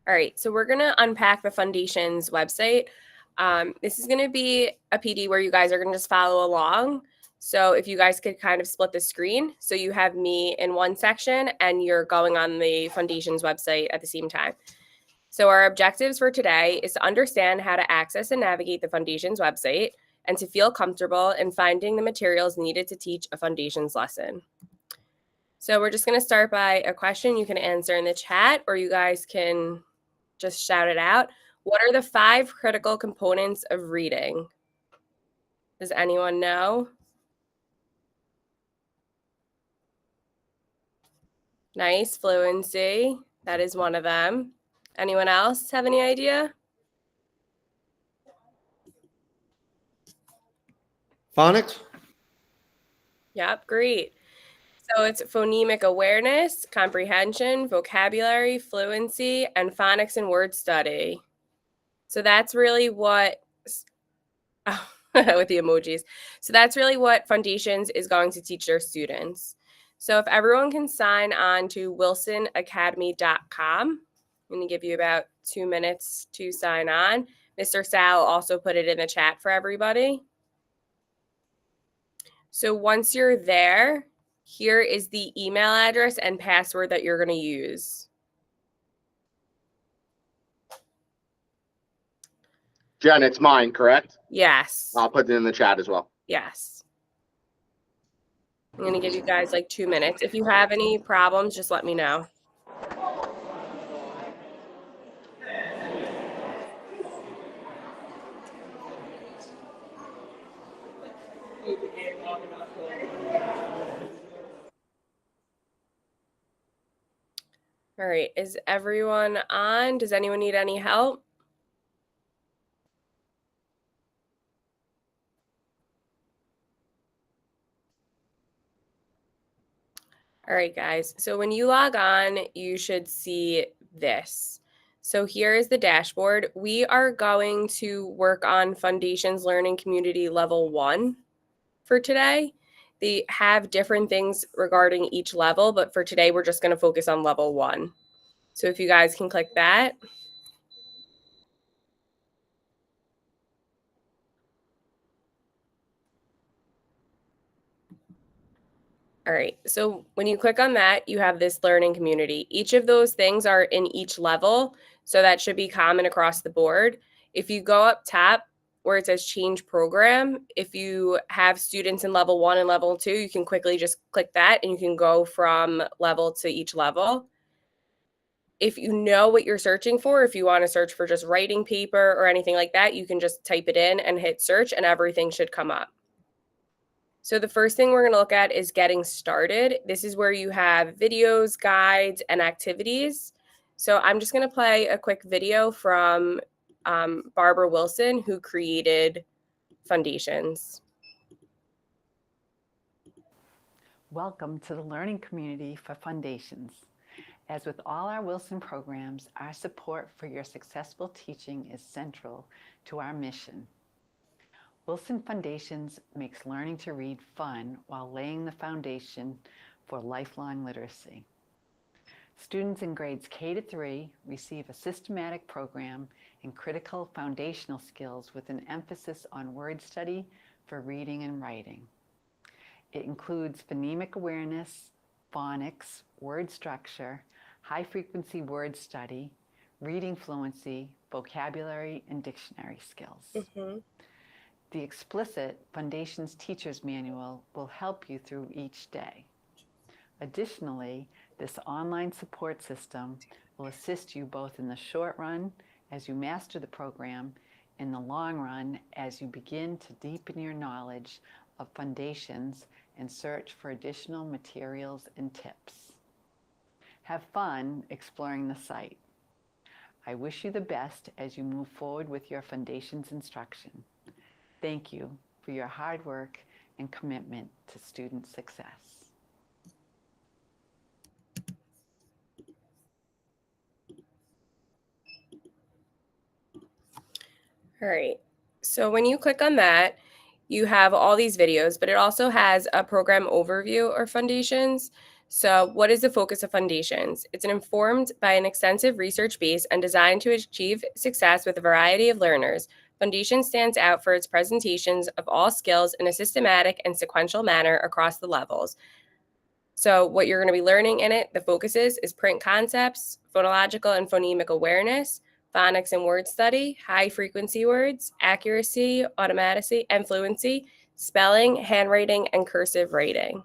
All right, so we're going to unpack the Fundations website. This is going to be a PD where you guys are going to just follow along. So if you guys could kind of split the screen, so you have me in one section and you're going on the Fundations website at the same time. So our objectives for today is to understand how to access and navigate the Fundations website and to feel comfortable in finding the materials needed to teach a Fundations lesson. So we're just going to start by a question you can answer in the chat, or you guys can just shout it out. What are the 5 critical components of reading? Does anyone know? Nice, fluency. That is one of them. Anyone else have any idea? Phonics? Yep, great. So it's phonemic awareness, comprehension, vocabulary, fluency, and phonics and word study. So that's really what, with the emojis. So that's really what Fundations is going to teach their students. So if everyone can sign on to wilsonacademy.com, I'm going to give you about 2 minutes to sign on. Mr. Sal also put it in the chat for everybody. So once you're there, here is the email address and password that you're going to use. Jen, it's mine, correct? Yes. I'll put it in the chat as well. Yes. I'm going to give you guys like 2 minutes. If you have any problems, just let me know. All right, is everyone on? Does anyone need any help? All right, guys. So when you log on, you should see this. So here is the dashboard. We are going to work on Fundations Learning Community Level 1 for today. They have different things regarding each level, but for today, we're just going to focus on Level 1. So if you guys can click that. All right, so when you click on that, you have this learning community. Each of those things are in each level, so that should be common across the board. If you go up top where it says change program, if you have students in level 1 and level 2, you can quickly just click that and you can go from level to each level. If you know what you're searching for, if you want to search for just writing paper or anything like that, you can just type it in and hit search and everything should come up. So the first thing we're going to look at is getting started. This is where you have videos, guides, and activities. So I'm just going to play a quick video from Barbara Wilson, who created Fundations. Welcome to the learning community for Fundations. As with all our Wilson programs, our support for your successful teaching is central to our mission. Wilson Fundations makes learning to read fun while laying the foundation for lifelong literacy. Students in grades K to 3 receive a systematic program in critical foundational skills with an emphasis on word study for reading and writing. It includes phonemic awareness, phonics, word structure, high-frequency word study, reading fluency, vocabulary, and dictionary skills. Mm-hmm. The explicit Fundations Teacher's Manual will help you through each day. Additionally, this online support system will assist you both in the short run as you master the program, in the long run as you begin to deepen your knowledge of Fundations and search for additional materials and tips. Have fun exploring the site. I wish you the best as you move forward with your Fundations instruction. Thank you for your hard work and commitment to student success. All right, so when you click on that, you have all these videos, but it also has a program overview or Fundations. So, what is the focus of Fundations? It's informed by an extensive research base and designed to achieve success with a variety of learners. Fundations stands out for its presentations of all skills in a systematic and sequential manner across the levels. So, what you're going to be learning in it, the focuses is print concepts, phonological and phonemic awareness, phonics and word study, high frequency words, accuracy, automaticity, and fluency, spelling, handwriting, and cursive writing.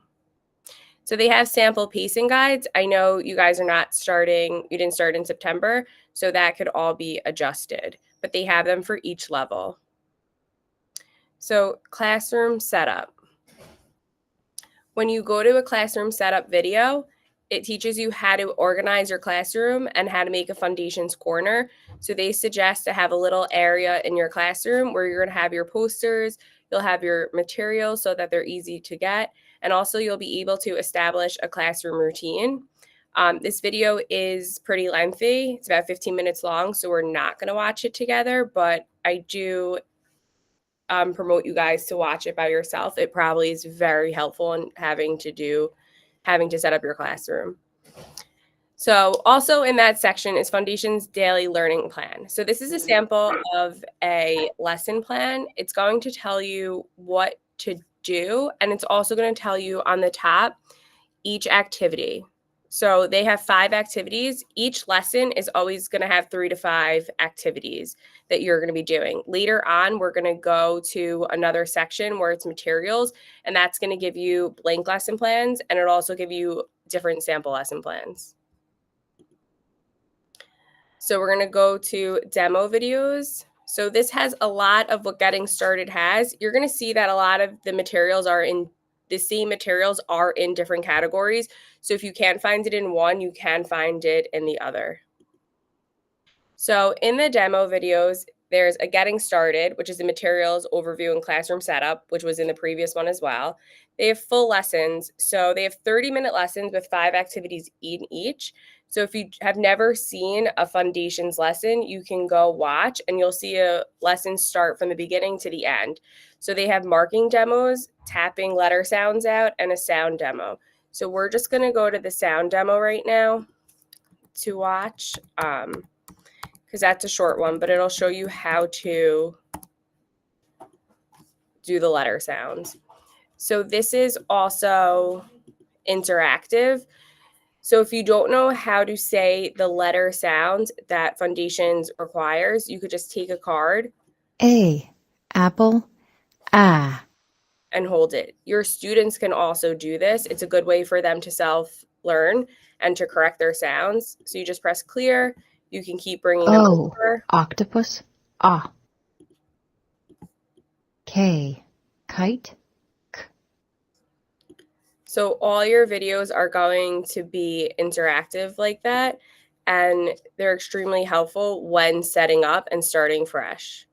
So they have sample pacing guides. I know you guys are not starting, you didn't start in September, so that could all be adjusted, but they have them for each level. So classroom setup. When you go to a classroom setup video, it teaches you how to organize your classroom and how to make a Fundations corner. So they suggest to have a little area in your classroom where you're going to have your posters, you'll have your materials so that they're easy to get, and also you'll be able to establish a classroom routine. This video is pretty lengthy. It's about 15 minutes long, so we're not going to watch it together, but I do promote you guys to watch it by yourself. It probably is very helpful in having to set up your classroom. So also in that section is Fundations Daily Learning Plan. So this is a sample of a lesson plan. It's going to tell you what to do, and it's also going to tell you on the top each activity. So they have 5 activities. Each lesson is always going to have 3 to 5 activities that you're going to be doing. Later on, we're going to go to another section where it's materials, and that's going to give you blank lesson plans, and it'll also give you different sample lesson plans. So we're going to go to demo videos. So this has a lot of what Getting Started has. You're going to see that a lot of the materials are in the same materials are in different categories. So if you can't find it in one, you can find it in the other. So in the demo videos, there's a Getting Started, which is the materials overview and classroom setup, which was in the previous one as well. They have full lessons. So they have 30-minute lessons with 5 activities in each. So if you have never seen a Fundations lesson, you can go watch and you'll see a lesson start from the beginning to the end. So they have marking demos, tapping letter sounds out, and a sound demo. So we're just going to go to the sound demo right now to watch. Because that's a short one, but it'll show you how to do the letter sounds. So this is also interactive. So if you don't know how to say the letter sounds that Fundations requires, you could just take a card A, apple, ah. and hold it. Your students can also do this. It's a good way for them to self-learn and to correct their sounds. So you just press clear. You can keep bringing them O, over. octopus, ah. K, kite, k. So all your videos are going to be interactive like that, and they're extremely helpful when setting up and starting fresh.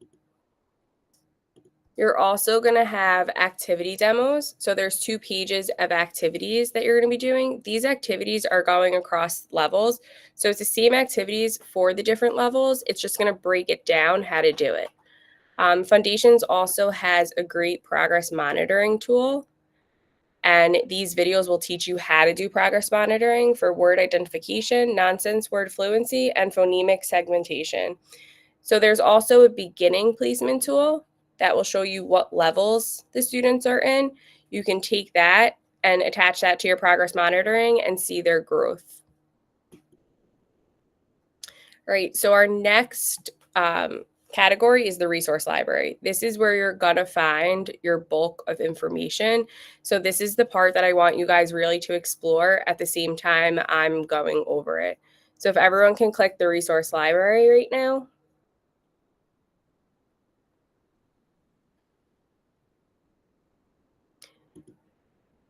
You're also going to have activity demos. So there's 2 pages of activities that you're going to be doing. These activities are going across levels. So it's the same activities for the different levels. It's just going to break it down how to do it. Fundations also has a great progress monitoring tool. And these videos will teach you how to do progress monitoring for word identification, nonsense word fluency, and phonemic segmentation. So there's also a beginning placement tool that will show you what levels the students are in. You can take that and attach that to your progress monitoring and see their growth. All right, so our next category is the resource library. This is where you're gonna find your bulk of information. So this is the part that I want you guys really to explore at the same time I'm going over it. So if everyone can click the resource library right now.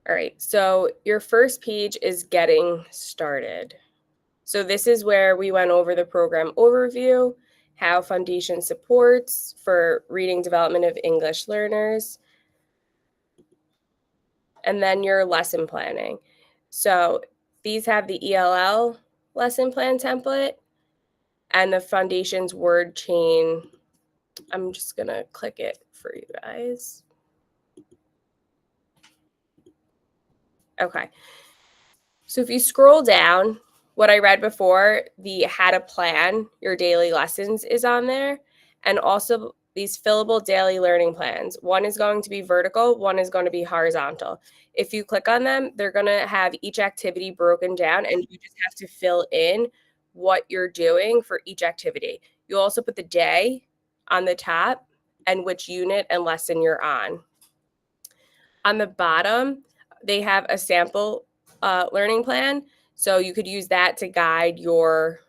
All right, so your first page is Getting Started. So this is where we went over the program overview, how Foundation supports for reading development of English learners, and then your lesson planning. So these have the ELL lesson plan template and the Foundation's word chain. I'm just going to click it for you guys. Okay. So if you scroll down, what I read before, the how to plan your daily lessons is on there, and also these fillable daily learning plans. One is going to be vertical, one is going to be horizontal. If you click on them, they're going to have each activity broken down, and you just have to fill in what you're doing for each activity. You also put the day on the top and which unit and lesson you're on. On the bottom, they have a sample learning plan, so you could use that to guide your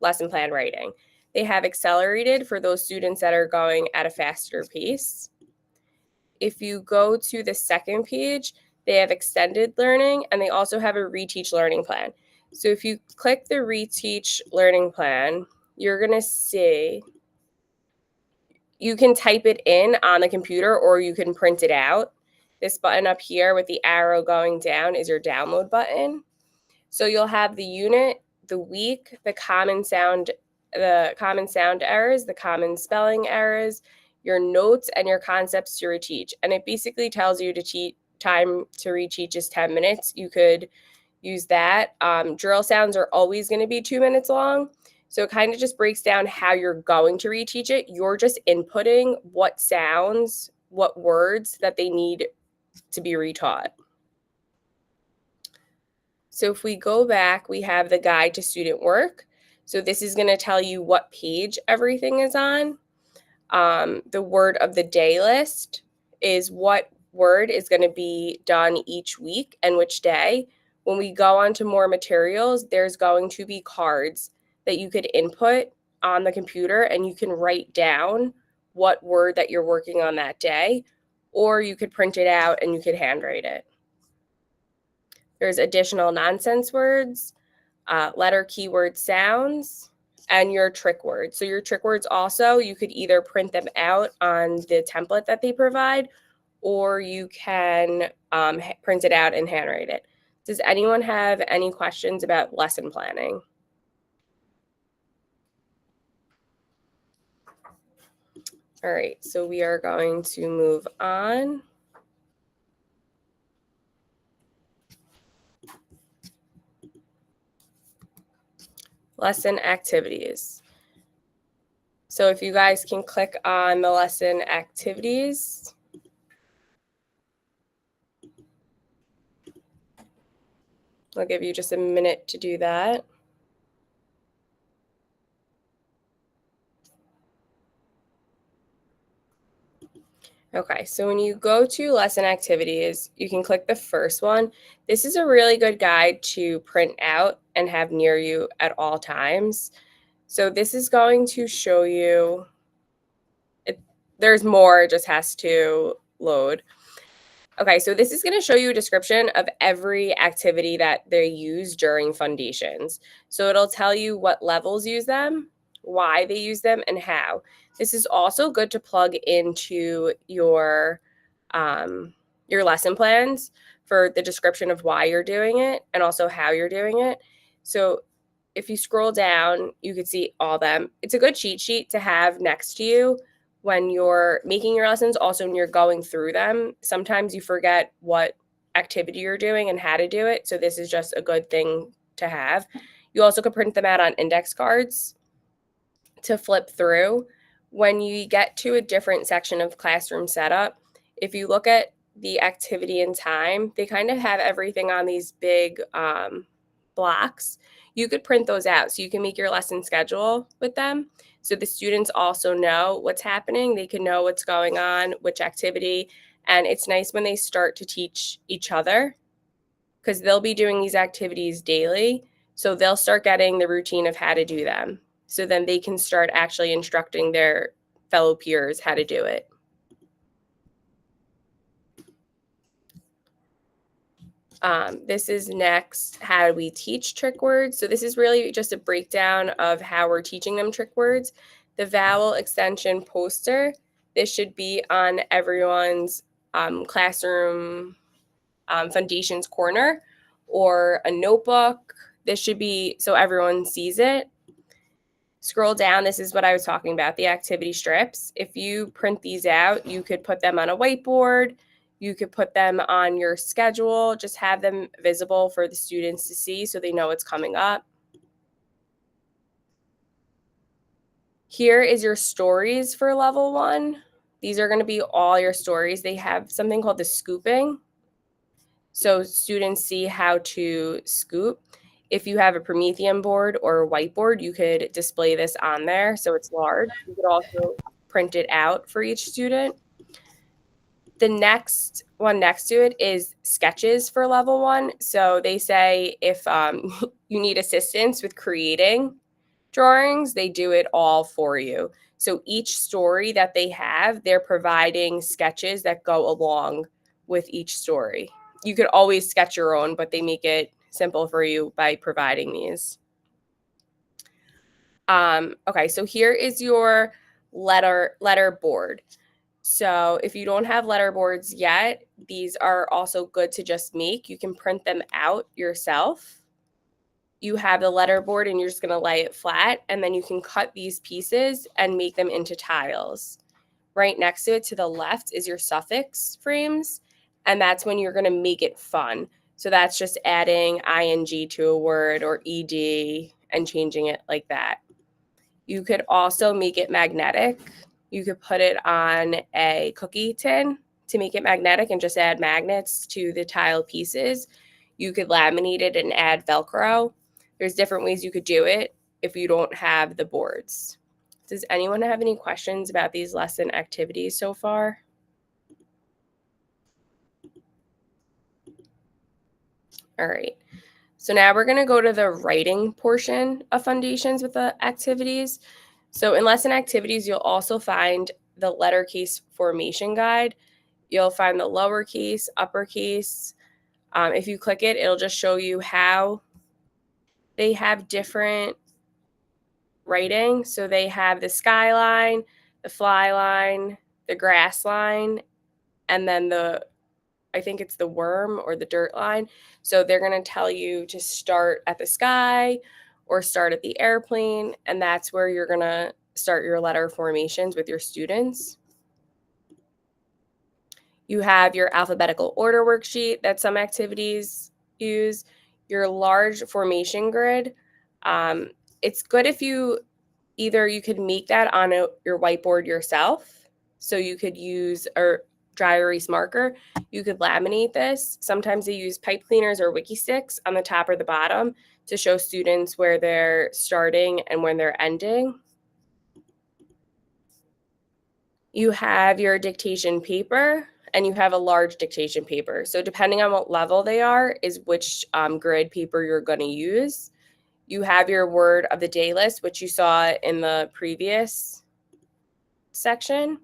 lesson plan writing. They have accelerated for those students that are going at a faster pace. If you go to the second page, they have extended learning, and they also have a reteach learning plan. So if you click the reteach learning plan, you're going to see you can type it in on the computer or you can print it out. This button up here with the arrow going down is your download button. So you'll have the unit, the week, the common sound errors, the common spelling errors, your notes, and your concepts to reteach. And it basically tells you to time to reteach is 10 minutes. You could use that. Drill sounds are always going to be 2 minutes long. So it kind of just breaks down how you're going to reteach it. You're just inputting what sounds, what words that they need to be retaught. So if we go back, we have the guide to student work. So this is going to tell you what page everything is on. The word of the day list is what word is going to be done each week and which day. When we go on to more materials, there's going to be cards that you could input on the computer and you can write down what word that you're working on that day, or you could print it out and you could handwrite it. There's additional nonsense words, letter, keyword, sounds, and your trick words. So your trick words also, you could either print them out on the template that they provide, or you can print it out and handwrite it. Does anyone have any questions about lesson planning? All right, so we are going to move on. Lesson activities. So if you guys can click on the lesson activities. I'll give you just a minute to do that. Okay, so when you go to lesson activities, you can click the first one. This is a really good guide to print out and have near you at all times. So this is going to show you, there's more, it just has to load. Okay, so this is going to show you a description of every activity that they use during Fundations. So it'll tell you what levels use them, why they use them, and how. This is also good to plug into your lesson plans for the description of why you're doing it and also how you're doing it. So if you scroll down, you can see all them. It's a good cheat sheet to have next to you when you're making your lessons, also when you're going through them. Sometimes you forget what activity you're doing and how to do it. So this is just a good thing to have. You also could print them out on index cards to flip through. When you get to a different section of classroom setup, if you look at the activity and time, they kind of have everything on these big blocks. You could print those out so you can make your lesson schedule with them. So the students also know what's happening. They can know what's going on, which activity. And it's nice when they start to teach each other because they'll be doing these activities daily. So they'll start getting the routine of how to do them. So then they can start actually instructing their fellow peers how to do it. This is next, how we teach trick words. So this is really just a breakdown of how we're teaching them trick words. The vowel extension poster, this should be on everyone's classroom Fundations corner or a notebook. This should be so everyone sees it. Scroll down, this is what I was talking about, the activity strips. If you print these out, you could put them on a whiteboard. You could put them on your schedule, just have them visible for the students to see so they know it's coming up. Here is your stories for level 1. These are going to be all your stories. They have something called the scooping. So students see how to scoop. If you have a Promethean board or a whiteboard, you could display this on there so it's large. You could also print it out for each student. The next one next to it is sketches for level 1. So they say if you need assistance with creating drawings, they do it all for you. So each story that they have, they're providing sketches that go along with each story. You could always sketch your own, but they make it simple for you by providing these. Okay, so here is your letter board. So if you don't have letter boards yet, these are also good to just make. You can print them out yourself. You have the letter board and you're just going to lay it flat, and then you can cut these pieces and make them into tiles. Right next to it to the left is your suffix frames, and that's when you're going to make it fun. So that's just adding ing to a word or ed and changing it like that. You could also make it magnetic. You could put it on a cookie tin to make it magnetic and just add magnets to the tile pieces. You could laminate it and add Velcro. There's different ways you could do it if you don't have the boards. Does anyone have any questions about these lesson activities so far? All right. So now we're going to go to the writing portion of Fundations with the activities. So in lesson activities, you'll also find the letter case formation guide. You'll find the lowercase, uppercase. If you click it, it'll just show you how they have different writing. So they have the skyline, the fly line, the grass line, and then I think it's the worm or the dirt line. So they're going to tell you to start at the sky or start at the airplane, and that's where you're going to start your letter formations with your students. You have your alphabetical order worksheet that some activities use, your large formation grid. It's good if you could make that on your whiteboard yourself. So you could use a dry erase marker. You could laminate this. Sometimes they use pipe cleaners or wiki sticks on the top or the bottom to show students where they're starting and when they're ending. You have your dictation paper and you have a large dictation paper. So depending on what level they are is which grid paper you're going to use. You have your word of the day list, which you saw in the previous section.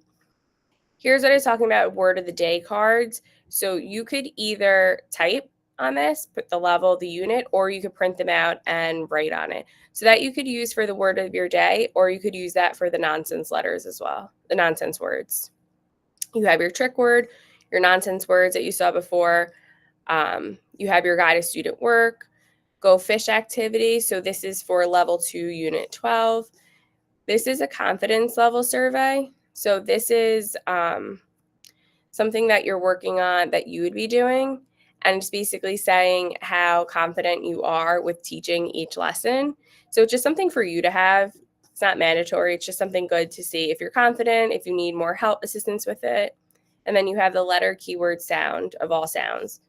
Here's what I was talking about, word of the day cards. So you could either type on this, put the level, the unit, or you could print them out and write on it. So that you could use for the word of your day, or you could use that for the nonsense letters as well, the nonsense words. You have your trick word, your nonsense words that you saw before. You have your guided student work, go fish activity. So this is for level 2, unit 12. This is a confidence level survey. So this is something that you're working on that you would be doing. And it's basically saying how confident you are with teaching each lesson. So it's just something for you to have. It's not mandatory. It's just something good to see if you're confident, if you need more help, assistance with it. And then you have the letter, keyword, sound of all sounds.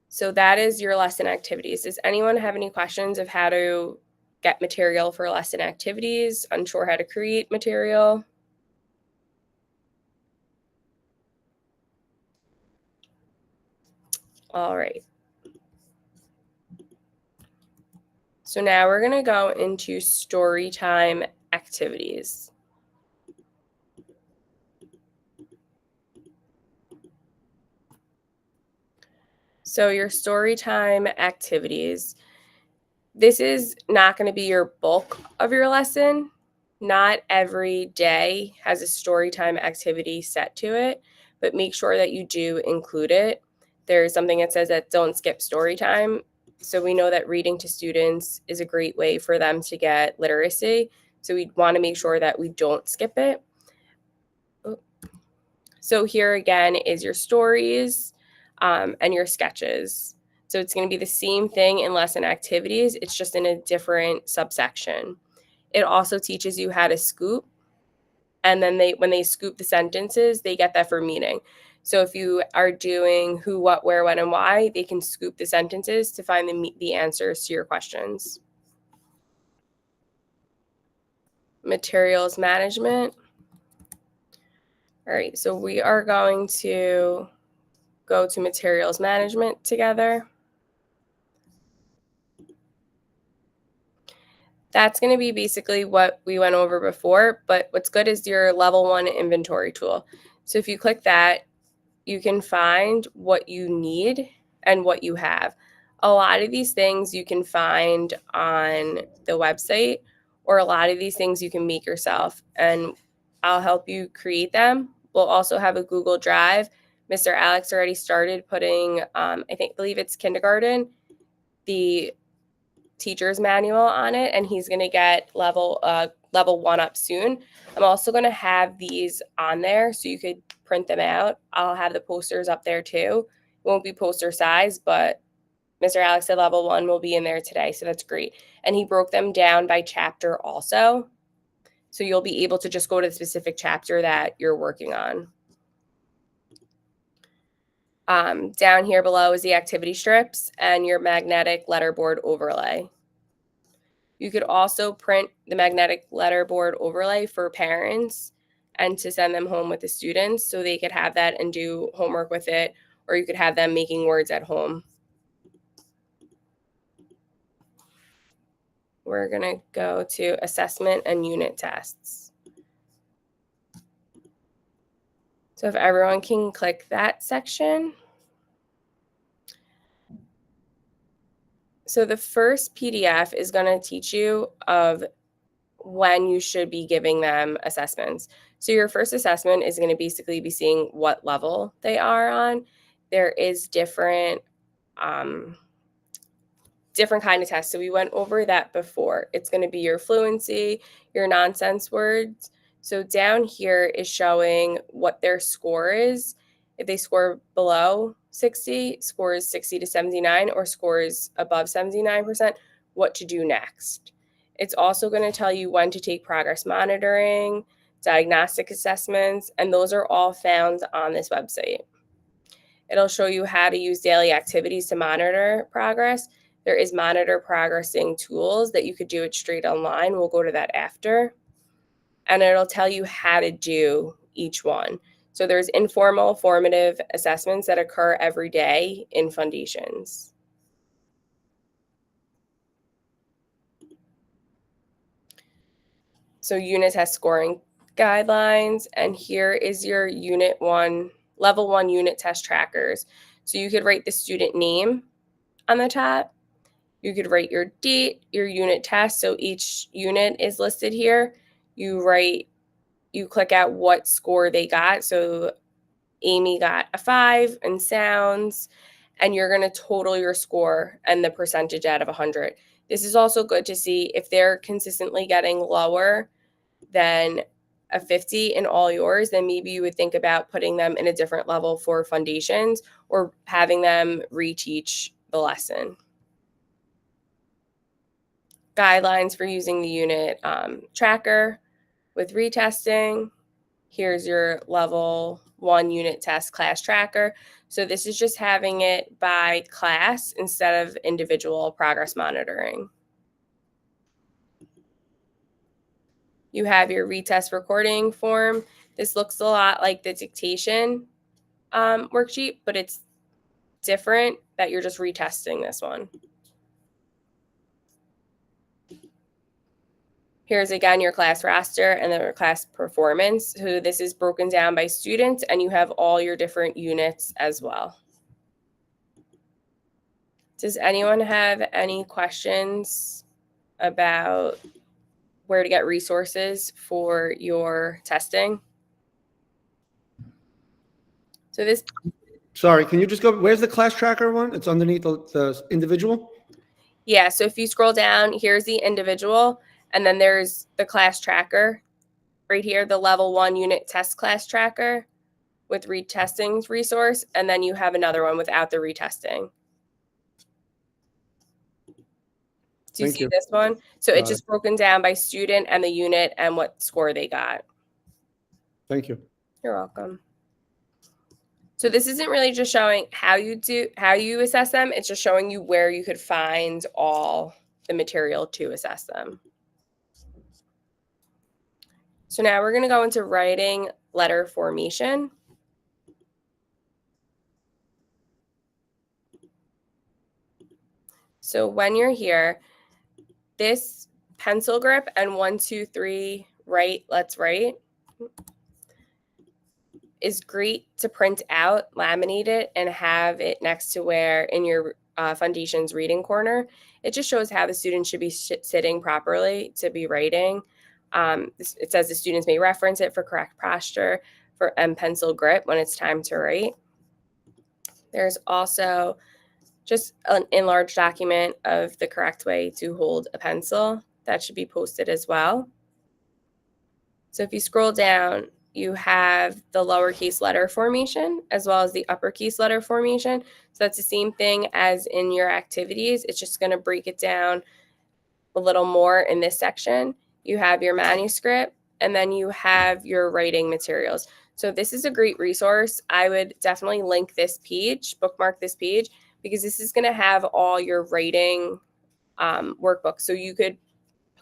So that is your lesson activities. Does anyone have any questions of how to get material for lesson activities? Unsure how to create material? All right. So now we're going to go into story time activities. So your story time activities, this is not going to be your bulk of your lesson. Not every day has a story time activity set to it, but make sure that you do include it. There's something that says that don't skip story time. So we know that reading to students is a great way for them to get literacy. So we want to make sure that we don't skip it. So here again is your stories and your sketches. So it's going to be the same thing in lesson activities. It's just in a different subsection. It also teaches you how to scoop. And then when they scoop the sentences, they get that for meaning. So if you are doing who, what, where, when, and why, they can scoop the sentences to find the answers to your questions. Materials management. All right, so we are going to go to materials management together. That's going to be basically what we went over before, but what's good is your level 1 inventory tool. So if you click that, you can find what you need and what you have. A lot of these things you can find on the website, or a lot of these things you can make yourself, and I'll help you create them. We'll also have a Google Drive. Mr. Alex already started putting, believe it's kindergarten, the teacher's manual on it, and he's going to get level 1 up soon. I'm also going to have these on there so you could print them out. I'll have the posters up there too. It won't be poster size, but Mr. Alex said level 1 will be in there today, so that's great. And he broke them down by chapter also, so you'll be able to just go to the specific chapter that you're working on. Down here below is the activity strips and your magnetic letterboard overlay. You could also print the magnetic letterboard overlay for parents and to send them home with the students so they could have that and do homework with it, or you could have them making words at home. We're going to go to assessment and unit tests. So if everyone can click that section. So the first PDF is going to teach you of when you should be giving them assessments. So your first assessment is going to basically be seeing what level they are on. There is different kind of tests. So we went over that before. It's going to be your fluency, your nonsense words. So down here is showing what their score is. If they score below 60, scores 60 to 79, or scores above 79%, what to do next. It's also going to tell you when to take progress monitoring, diagnostic assessments, and those are all found on this website. It'll show you how to use daily activities to monitor progress. There is monitor progressing tools that you could do it straight online. We'll go to that after. And it'll tell you how to do each one. So there's informal, formative assessments that occur every day in Fundations. So unit test scoring guidelines, and here is your level 1 unit test trackers. So you could write the student name on the top. You could write your date, your unit test. So each unit is listed here. You click out what score they got. So Amy got a 5 in sounds, and you're going to total your score and the percentage out of 100. This is also good to see if they're consistently getting lower than a 50 in all yours, then maybe you would think about putting them in a different level for Fundations or having them reteach the lesson. Guidelines for using the unit tracker with retesting. Here's your level 1 unit test class tracker. So this is just having it by class instead of individual progress monitoring. You have your retest recording form. This looks a lot like the dictation worksheet, but it's different that you're just retesting this one. Here's again your class roster and then your class performance. So this is broken down by students, and you have all your different units as well. Does anyone have any questions about where to get resources for your testing? So this. Sorry, can you just go, where's the class tracker one? It's underneath the individual? Yeah, so if you scroll down, here's the individual, and then there's the class tracker right here, the level 1 unit test class tracker. with retesting resource, and then you have another one without the retesting. Do you Thank see you. this one? So it's Got it. just broken down by student and the unit and what score they got. Thank you. You're welcome. So this isn't really just showing how you assess them, it's just showing you where you could find all the material to assess them. So now we're going to go into writing letter formation. So when you're here, this pencil grip and 1, 2, 3, write, let's write is great to print out, laminate it, and have it next to where in your Fundations reading corner. It just shows how the student should be sitting properly to be writing. It says the students may reference it for correct posture and pencil grip when it's time to write. There's also just an enlarged document of the correct way to hold a pencil. That should be posted as well. So if you scroll down, you have the lowercase letter formation as well as the uppercase letter formation. So that's the same thing as in your activities. It's just going to break it down a little more in this section. You have your manuscript, and then you have your writing materials. So this is a great resource. I would definitely link this page, bookmark this page, because this is going to have all your writing workbooks. So you could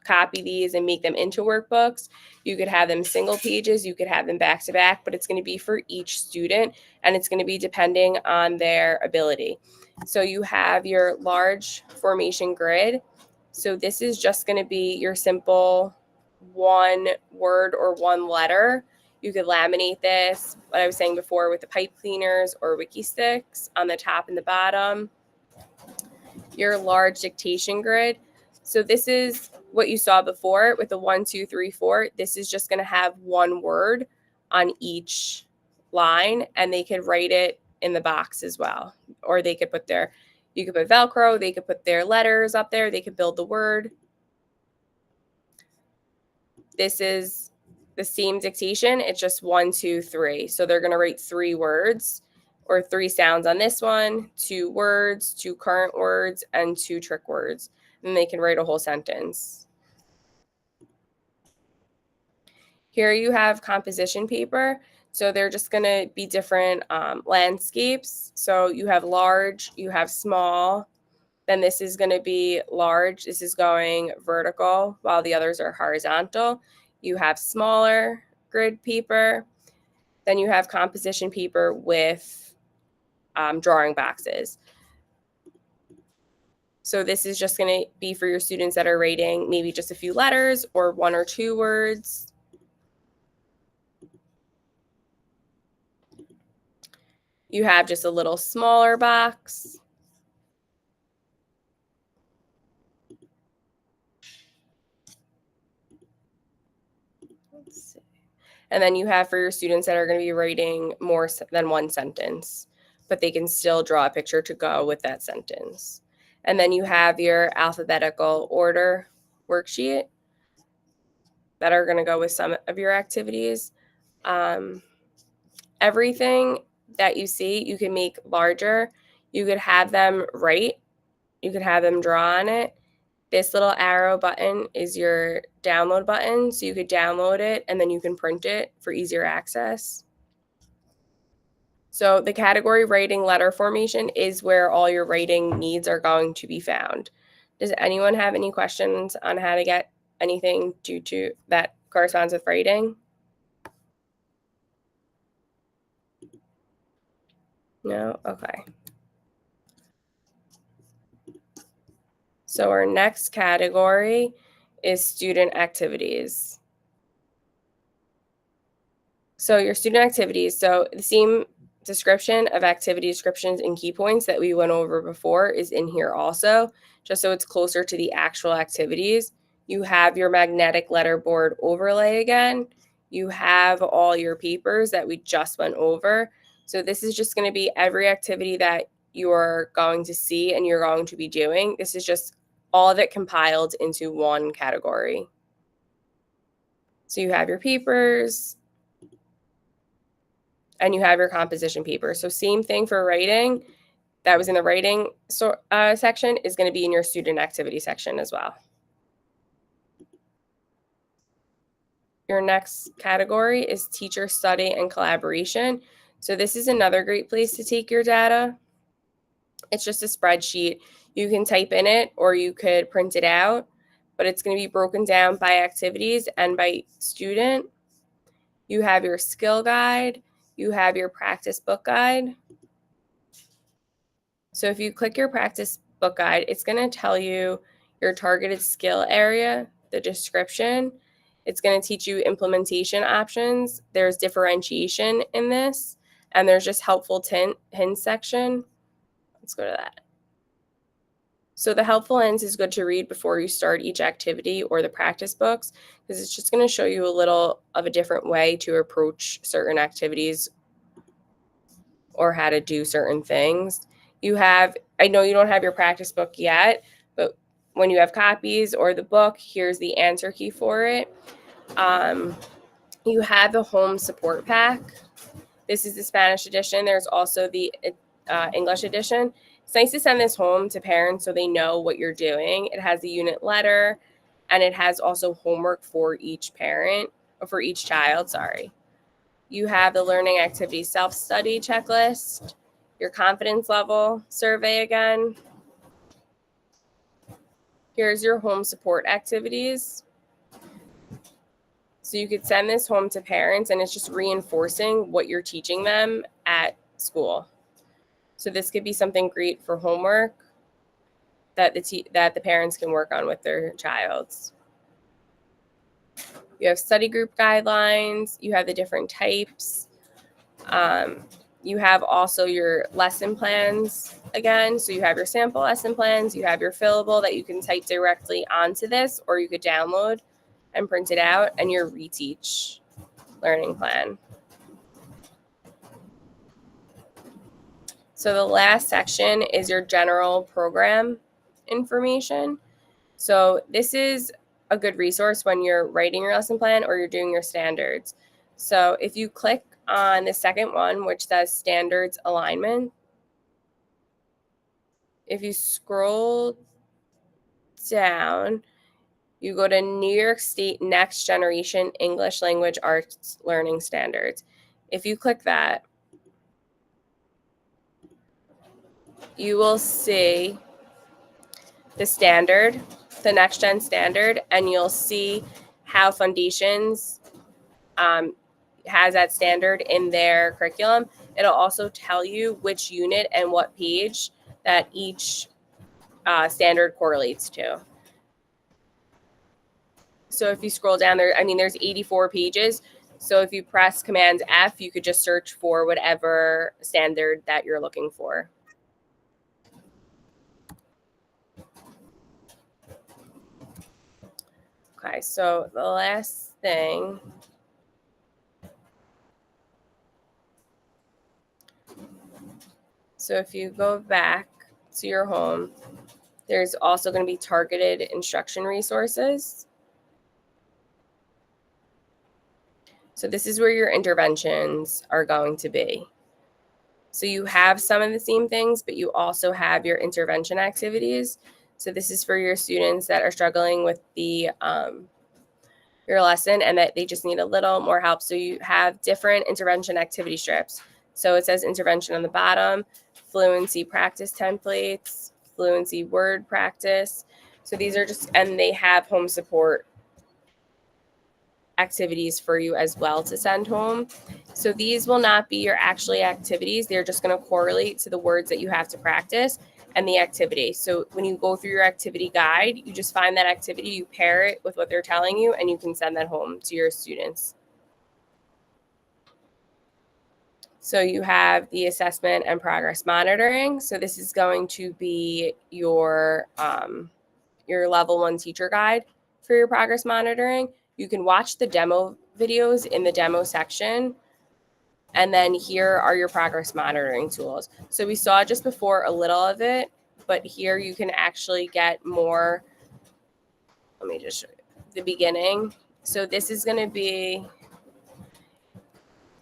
copy these and make them into workbooks. You could have them single pages, you could have them back to back, but it's going to be for each student and it's going to be depending on their ability. So you have your large formation grid. So this is just going to be your simple one word or one letter. You could laminate this, what I was saying before, with the pipe cleaners or wiki sticks on the top and the bottom. Your large dictation grid. So this is what you saw before with the 1, 2, 3, 4. This is just going to have one word on each line, and they could write it in the box as well. Or they could put you could put Velcro, they could put their letters up there, they could build the word. This is the same dictation, it's just 1, 2, 3. So they're going to write 3 words or 3 sounds on this one, 2 words, 2 current words, and 2 trick words. And they can write a whole sentence. Here you have composition paper. So they're just going to be different landscapes. So you have large, you have small. Then this is going to be large. This is going vertical while the others are horizontal. You have smaller grid paper. Then you have composition paper with drawing boxes. So this is just going to be for your students that are rating maybe just a few letters or 1 or 2 words. You have just a little smaller box. Let's see. And then you have for your students that are going to be writing more than one sentence, but they can still draw a picture to go with that sentence. And then you have your alphabetical order worksheet that are going to go with some of your activities. Everything that you see, you can make larger. You could have them write. You could have them draw on it. This little arrow button is your download button. So you could download it and then you can print it for easier access. So the category writing letter formation is where all your writing needs are going to be found. Does anyone have any questions on how to get anything due to that corresponds with writing? No? Okay. So our next category is student activities. So your student activities, so the same description of activity descriptions and key points that we went over before is in here also, just so it's closer to the actual activities. You have your magnetic letterboard overlay again. You have all your papers that we just went over. So this is just going to be every activity that you're going to see and you're going to be doing. This is just all of it compiled into one category. So you have your papers. and you have your composition paper. So same thing for writing. That was in the writing section is going to be in your student activity section as well. Your next category is teacher study and collaboration. So this is another great place to take your data. It's just a spreadsheet. You can type in it or you could print it out, but it's going to be broken down by activities and by student. You have your skill guide. You have your practice book guide. So if you click your practice book guide, it's going to tell you your targeted skill area, the description. It's going to teach you implementation options. There's differentiation in this, and there's just helpful hints section. Let's go to that. So the helpful hints is good to read before you start each activity or the practice books, because it's just going to show you a little of a different way to approach certain activities or how to do certain things. You have, I know you don't have your practice book yet, but when you have copies or the book, here's the answer key for it. You have the home support pack. This is the Spanish edition. There's also the English edition. It's nice to send this home to parents so they know what you're doing. It has a unit letter, and it has also homework for each parent, or for each child, sorry. You have the learning activity self-study checklist, your confidence level survey again. Here's your home support activities. So you could send this home to parents, and it's just reinforcing what you're teaching them at school. So this could be something great for homework that the parents can work on with their childs. You have study group guidelines. You have the different types. You have also your lesson plans again. So you have your sample lesson plans. You have your fillable that you can type directly onto this, or you could download and print it out, and your reteach learning plan. So the last section is your general program information. So this is a good resource when you're writing your lesson plan or you're doing your standards. So if you click on the second one, which says standards alignment, if you scroll down, you go to New York State Next Generation English Language Arts Learning Standards. If you click that, you will see the standard, the next gen standard, and you'll see how Fundations has that standard in their curriculum. It'll also tell you which unit and what page that each standard correlates to. So if you scroll down there, I mean, there's 84 pages. So if you press Command F, you could just search for whatever standard that you're looking for. Okay, so the last thing. So if you go back to your home, there's also going to be targeted instruction resources. So this is where your interventions are going to be. So you have some of the same things, but you also have your intervention activities. So this is for your students that are struggling with the your lesson and that they just need a little more help. So you have different intervention activity strips. So it says intervention on the bottom, fluency practice templates, fluency word practice. So these are just, and they have home support activities for you as well to send home. So these will not be your actually activities. They're just going to correlate to the words that you have to practice and the activity. So when you go through your activity guide, you just find that activity, you pair it with what they're telling you, and you can send that home to your students. So you have the assessment and progress monitoring. So this is going to be your level 1 teacher guide for your progress monitoring. You can watch the demo videos in the demo section. And then here are your progress monitoring tools. So we saw just before a little of it, but here you can actually get more. Let me just show you the beginning. So this is going to be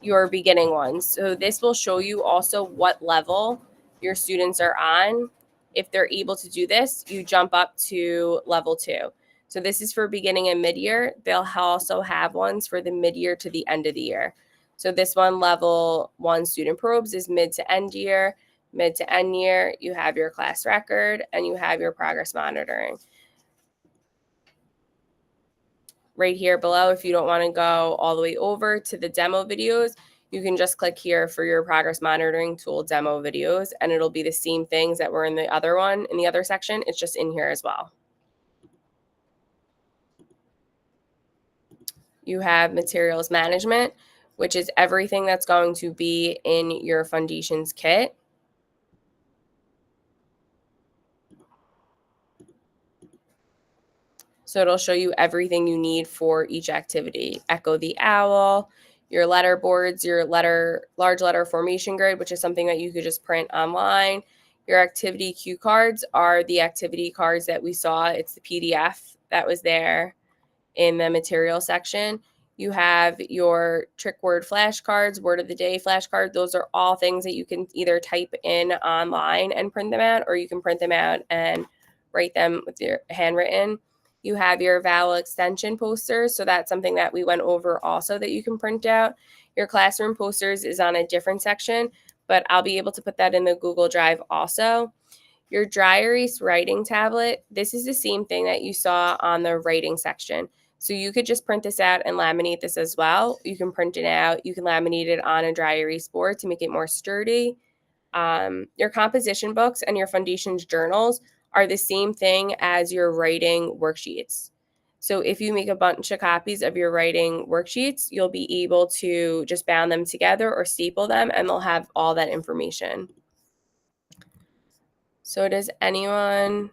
your beginning ones. So this will show you also what level your students are on. If they're able to do this, you jump up to level 2. So this is for beginning and mid-year. They'll also have ones for the mid-year to the end of the year. So this one, level 1 student probes, is mid to end year. Mid to end year, you have your class record and you have your progress monitoring. Right here below, if you don't want to go all the way over to the demo videos, you can just click here for your progress monitoring tool demo videos, and it'll be the same things that were in the other one, in the other section. It's just in here as well. You have materials management, which is everything that's going to be in your Fundations kit. So it'll show you everything you need for each activity. Echo the Owl, your letter boards, your large letter formation grid, which is something that you could just print online. Your activity cue cards are the activity cards that we saw. It's the PDF that was there in the material section. You have your trick word flashcards, word of the day flashcards. Those are all things that you can either type in online and print them out, or you can print them out and write them with your handwritten. You have your vowel extension posters. So that's something that we went over also that you can print out. Your classroom posters is on a different section, but I'll be able to put that in the Google Drive also. Your dry erase writing tablet, this is the same thing that you saw on the writing section. So you could just print this out and laminate this as well. You can print it out. You can laminate it on a dry erase board to make it more sturdy. Your composition books and your Fundations journals are the same thing as your writing worksheets. So if you make a bunch of copies of your writing worksheets, you'll be able to just bound them together or staple them, and they'll have all that information. So does anyone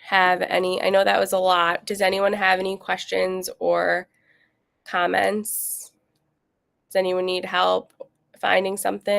have any, I know that was a lot. Does anyone have any questions or comments? Does anyone need help finding something?